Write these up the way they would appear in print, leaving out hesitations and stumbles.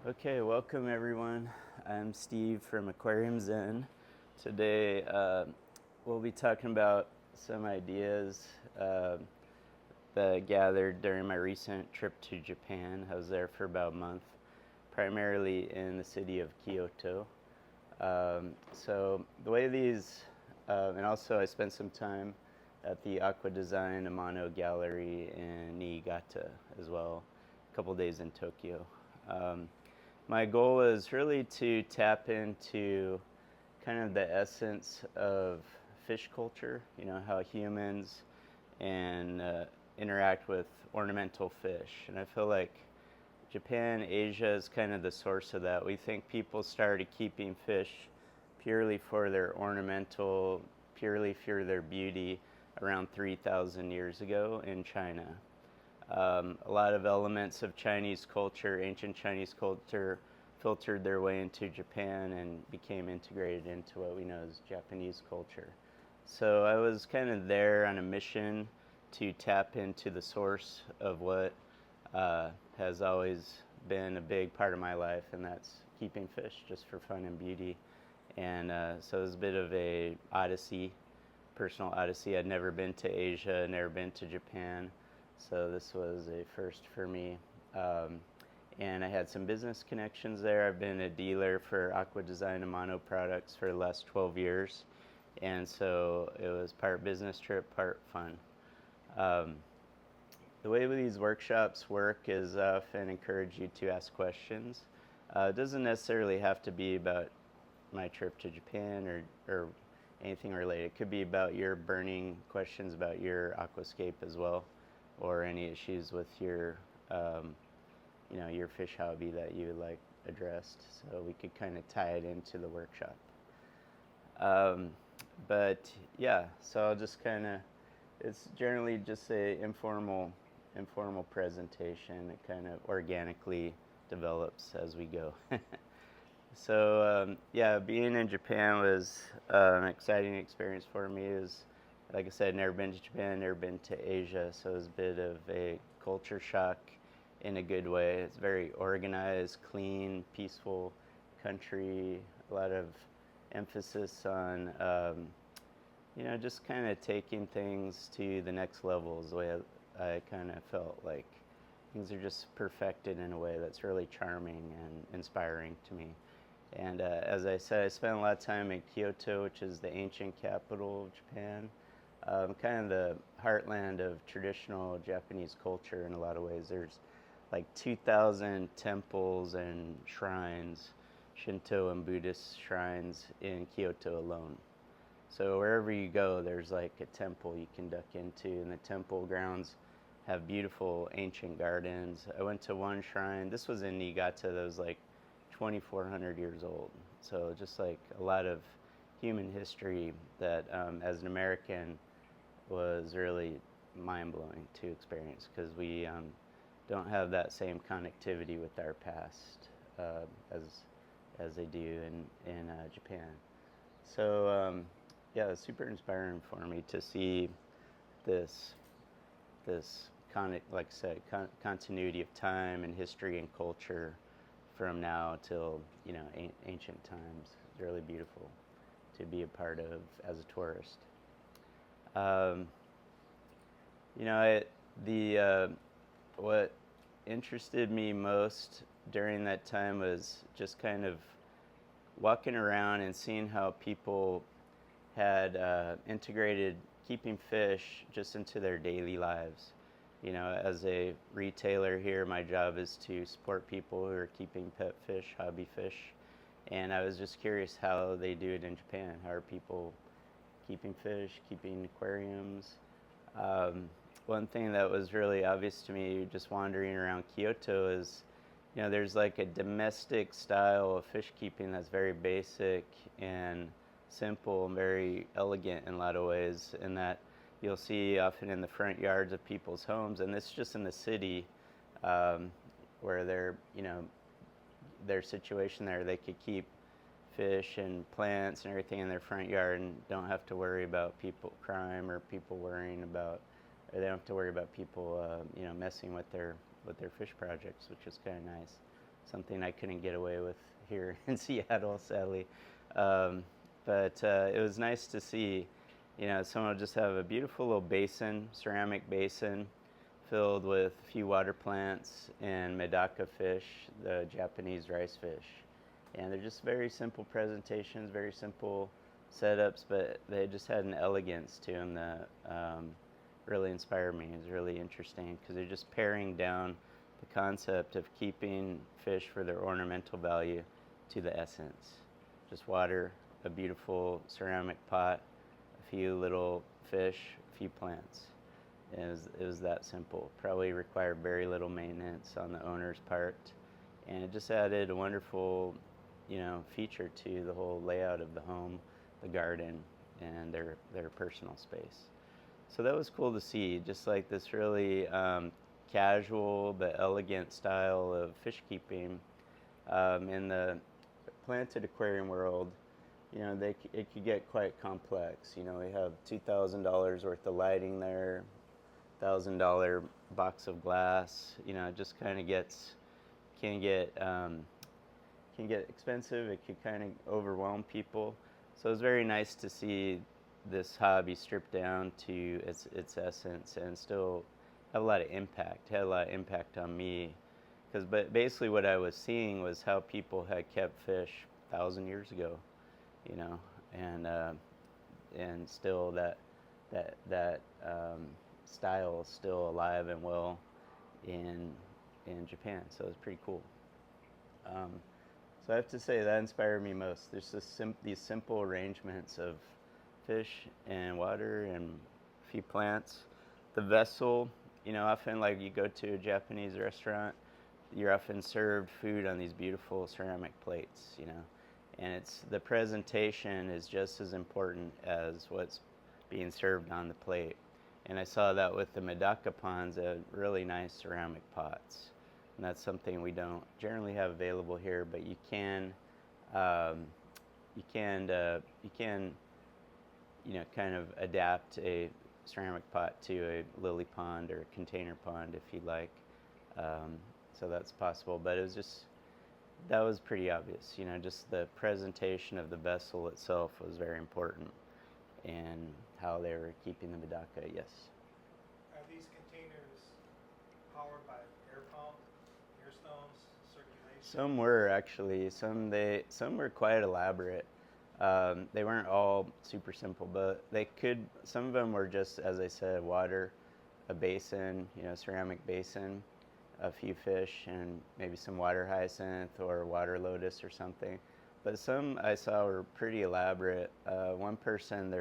Okay, welcome everyone. I'm Steve from Aquarium Zen. Today we'll be talking about some ideas that I gathered during my recent trip to Japan. I was there for about a month, primarily in the city of Kyoto. So the way these, and also I spent some time at the Aqua Design Amano Gallery in Niigata as well, a couple days in Tokyo. My goal is really to tap into kind of the essence of fish culture, how humans and interact with ornamental fish. And I feel like Japan, Asia is kind of the source of that. We think people started keeping fish purely for their ornamental, purely for their beauty around 3,000 years ago in China. A lot of elements of Chinese culture, ancient Chinese culture, filtered their way into Japan and became integrated into what we know as Japanese culture. So I was kind of there on a mission to tap into the source of what has always been a big part of my life, and that's keeping fish just for fun and beauty. And so it was a bit of a odyssey, personal odyssey. I'd never been to Asia, never been to Japan, so this was a first for me. And I had some business connections there. I've been a dealer for Aqua Design Amano products for the last 12 years, and so it was part business trip, part fun. The way these workshops work is I often encourage you to ask questions. It doesn't necessarily have to be about my trip to Japan or anything related. It could be about your burning questions about your aquascape as well, or any issues with your your fish hobby that you would like addressed. So we could kind of tie it into the workshop. But yeah, so I'll just kind of, it's generally just a informal presentation. It kind of organically develops as we go. So yeah, being in Japan was an exciting experience for me. It was, like I said, never been to Japan, never been to Asia, so it was a bit of a culture shock in a good way. It's very organized, clean, peaceful country. A lot of emphasis on just kind of taking things to the next level is the way I kind of felt like things are just perfected in a way that's really charming and inspiring to me. And as I said, I spent a lot of time in Kyoto, which is the ancient capital of Japan, kind of the heartland of traditional Japanese culture in a lot of ways. There's like 2,000 temples and shrines, Shinto and Buddhist shrines in Kyoto alone. So wherever you go, there's like a temple you can duck into, and the temple grounds have beautiful ancient gardens. I went to one shrine, this was in Niigata, that was like 2,400 years old. So just like a lot of human history that as an American was really mind-blowing to experience, because we don't have that same connectivity with our past as they do in Japan. So yeah, it's super inspiring for me to see this like I said, continuity of time and history and culture from now till ancient times. It's really beautiful to be a part of as a tourist. What interested me most during that time was just kind of walking around and seeing how people had integrated keeping fish just into their daily lives. As a retailer here, my job is to support people who are keeping pet fish, hobby fish, and I was just curious how they do it in Japan. How are people keeping fish, keeping aquariums? One thing that was really obvious to me just wandering around Kyoto is, there's like a domestic style of fish keeping that's very basic and simple and very elegant in a lot of ways, and that you'll see often in the front yards of people's homes, and this is just in the city where their situation there, they could keep fish and plants and everything in their front yard and don't have to worry about crime or people worrying about, or they don't have to worry about people messing with their fish projects, which is kind of nice. something I couldn't get away with here in Seattle, sadly. Um, but it was nice to see, someone will just have a beautiful little basin, ceramic basin, filled with a few water plants and medaka fish, the Japanese rice fish. And they're just very simple presentations, very simple setups, but they just had an elegance to them that really inspired me. It was really interesting because they're just paring down the concept of keeping fish for their ornamental value to the essence. Just water, a beautiful ceramic pot, a few little fish, a few plants. It was that simple. Probably required very little maintenance on the owner's part, and it just added a wonderful, feature to the whole layout of the home, the garden, and their personal space. So that was cool to see, just like this really casual but elegant style of fish keeping. In the planted aquarium world, it could get quite complex. We have $2,000 worth of lighting there, $1,000 box of glass. It just kind of can get expensive. It could kind of overwhelm people. So it's very nice to see this hobby stripped down to its essence and still have a lot of impact. Had a lot of impact on me, but basically what I was seeing was how people had kept fish 1,000 years ago, and still that style is still alive and well in Japan. So it's pretty cool. So I have to say that inspired me most. There's these simple arrangements of fish and water and a few plants. The vessel, often like you go to a Japanese restaurant, you're often served food on these beautiful ceramic plates, and the presentation is just as important as what's being served on the plate. And I saw that with the medaka ponds, really nice ceramic pots. And that's something we don't generally have available here, but you can kind of adapt a ceramic pot to a lily pond or a container pond if you'd like. So that's possible, but that was pretty obvious. Just the presentation of the vessel itself was very important, and how they were keeping the medaka. Yes. Are these containers powered by air pump, air stones, circulation? Some were actually. Some were quite elaborate. They weren't all super simple, but some of them were just, as I said, water, a basin, ceramic basin, a few fish, and maybe some water hyacinth or water lotus or something. But some I saw were pretty elaborate. One person,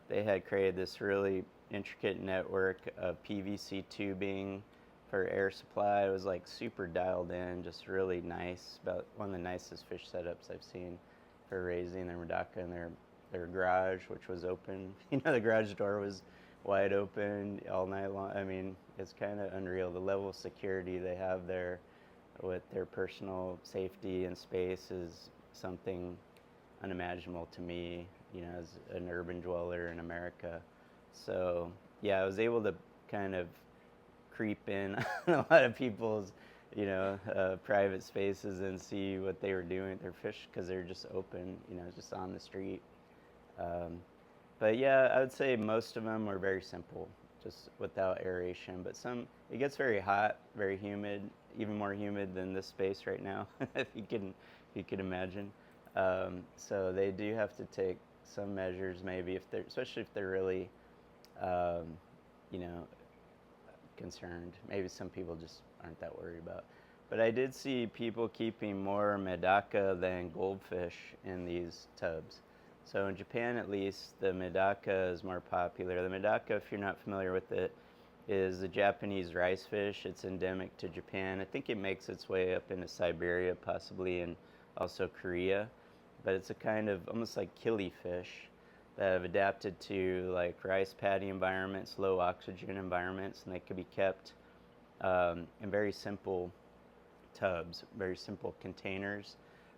they had created this really intricate network of PVC tubing for air supply. It was like super dialed in, just really nice. About one of the nicest fish setups I've seen for raising their medaka in their garage, which was open. The garage door was wide open all night long. I mean, it's kind of unreal. The level of security they have there with their personal safety and space is something unimaginable to me, as an urban dweller in America. So, yeah, I was able to kind of creep in on a lot of people's, private spaces and see what they were doing with their fish, because they're just open, just on the street. But yeah, I would say most of them were very simple, just without aeration. But it gets very hot, very humid, even more humid than this space right now, if you can imagine. So they do have to take some measures, maybe especially if they're really, concerned. Maybe some people just aren't that worried about. But I did see people keeping more medaka than goldfish in these tubs. So in Japan, at least, the medaka is more popular. The medaka, if you're not familiar with it, is the Japanese rice fish. It's endemic to Japan. I think it makes its way up into Siberia, possibly, and also Korea. But it's a kind of almost like killifish that have adapted to like rice paddy environments, low oxygen environments, and they could be kept in very simple tubs, very simple containers.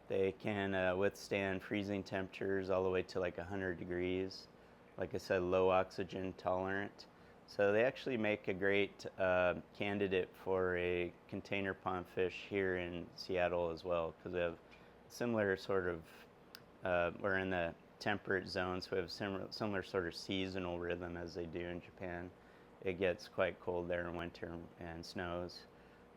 They can withstand freezing temperatures all the way to like 100 degrees. Like I said, low oxygen tolerant. So they actually make a great candidate for a container pond fish here in Seattle as well, because we have similar sort of, we're in the temperate zone, so we have similar sort of seasonal rhythm as they do in Japan. It gets quite cold there in winter and snows.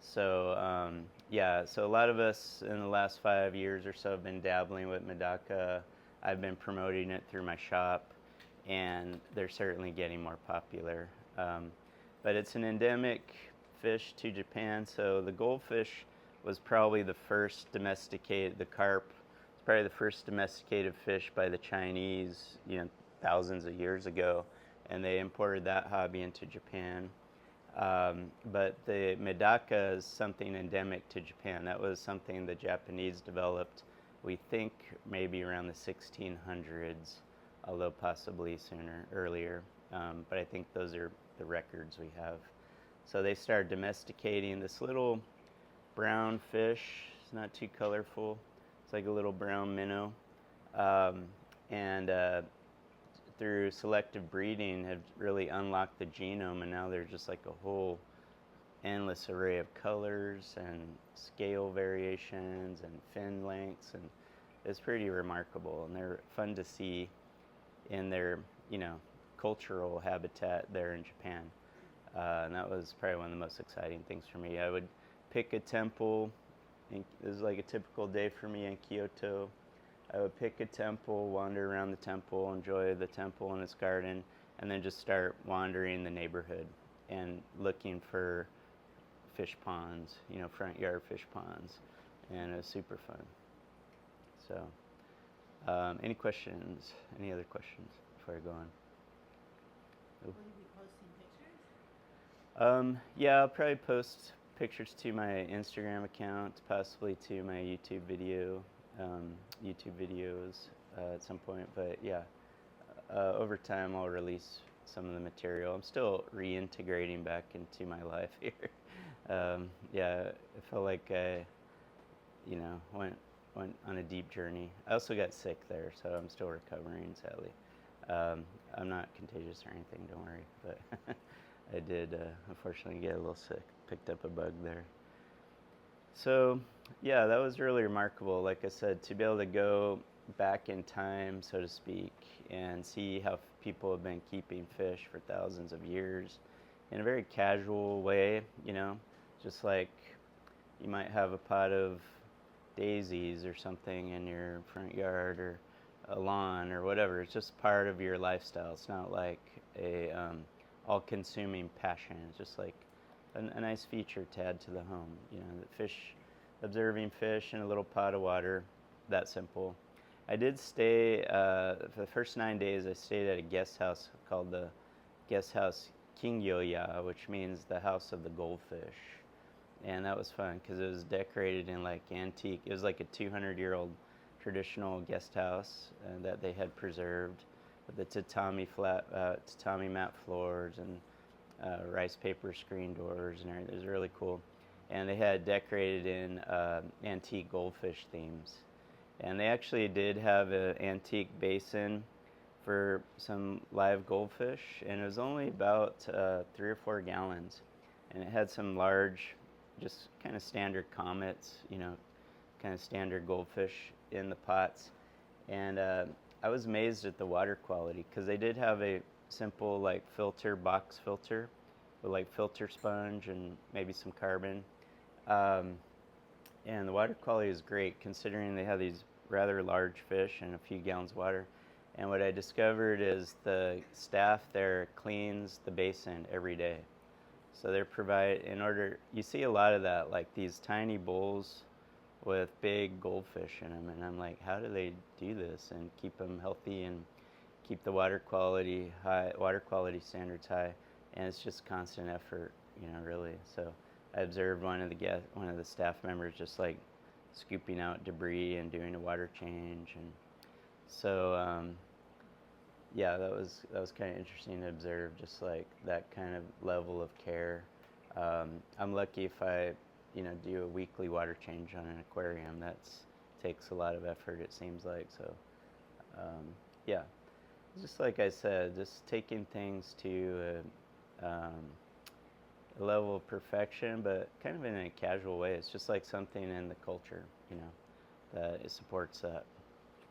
So yeah, so a lot of us in the last 5 years or so have been dabbling with Medaka. I've been promoting it through my shop, and they're certainly getting more popular. But it's an endemic fish to Japan, so the goldfish was probably the first domesticated, the carp was probably the first domesticated fish by the Chinese, thousands of years ago, and they imported that hobby into Japan. But the Medaka is something endemic to Japan. That was something the Japanese developed, we think, maybe around the 1600s, although possibly earlier. But I think those are the records we have. So they started domesticating this little brown fish. It's not too colorful. It's like a little brown minnow. And through selective breeding have really unlocked the genome, and now there's just like a whole endless array of colors and scale variations and fin lengths, and it's pretty remarkable, and they're fun to see in their cultural habitat there in Japan. And that was probably one of the most exciting things for me. I would pick a temple. This is like a typical day for me in Kyoto. I would pick a temple, wander around the temple, enjoy the temple and its garden, and then just start wandering the neighborhood and looking for fish ponds, front yard fish ponds, and it was super fun. So, any questions? Any other questions before I go on? Will you be posting pictures? Yeah, I'll probably post pictures to my Instagram account, possibly to my YouTube videos at some point. But yeah, over time I'll release some of the material. I'm still reintegrating back into my life here. Yeah, it felt like I, went on a deep journey. I also got sick there, so I'm still recovering, sadly. I'm not contagious or anything, don't worry, but I did unfortunately get a little sick, picked up a bug there. So yeah, that was really remarkable, like I said, to be able to go back in time, so to speak, and see how people have been keeping fish for thousands of years in a very casual way, just like you might have a pot of daisies or something in your front yard or a lawn or whatever. It's just part of your lifestyle. It's not like a all-consuming passion. It's just like a nice feature to add to the home. The fish, observing fish in a little pot of water, that simple. I did stay, for the first 9 days, I stayed at a guest house called the Guest House Kingyoya, which means the house of the goldfish. And that was fun because it was decorated in like antique, it was like a 200-year-old traditional guest house that they had preserved with the tatami mat floors and rice paper screen doors and everything. It was really cool. And they had decorated in antique goldfish themes. And they actually did have an antique basin for some live goldfish, and it was only about 3 or 4 gallons. And it had some large, just kind of standard comets, kind of standard goldfish in the pots. And I was amazed at the water quality, because they did have a simple like box filter with like filter sponge and maybe some carbon. And the water quality is great considering they have these rather large fish and a few gallons of water. And what I discovered is the staff there cleans the basin every day. So you see a lot of that, like these tiny bowls with big goldfish in them, and I'm like, how do they do this and keep them healthy and keep the water quality standards high? And it's just constant effort, really. So I observed one of the staff members just like scooping out debris and doing a water change, and so yeah, that was kind of interesting to observe, just like that kind of level of care. I'm lucky if I do a weekly water change on an aquarium. That takes a lot of effort, it seems like. So yeah, just like I said, just taking things to a level of perfection, but kind of in a casual way. It's just like something in the culture, that it supports that.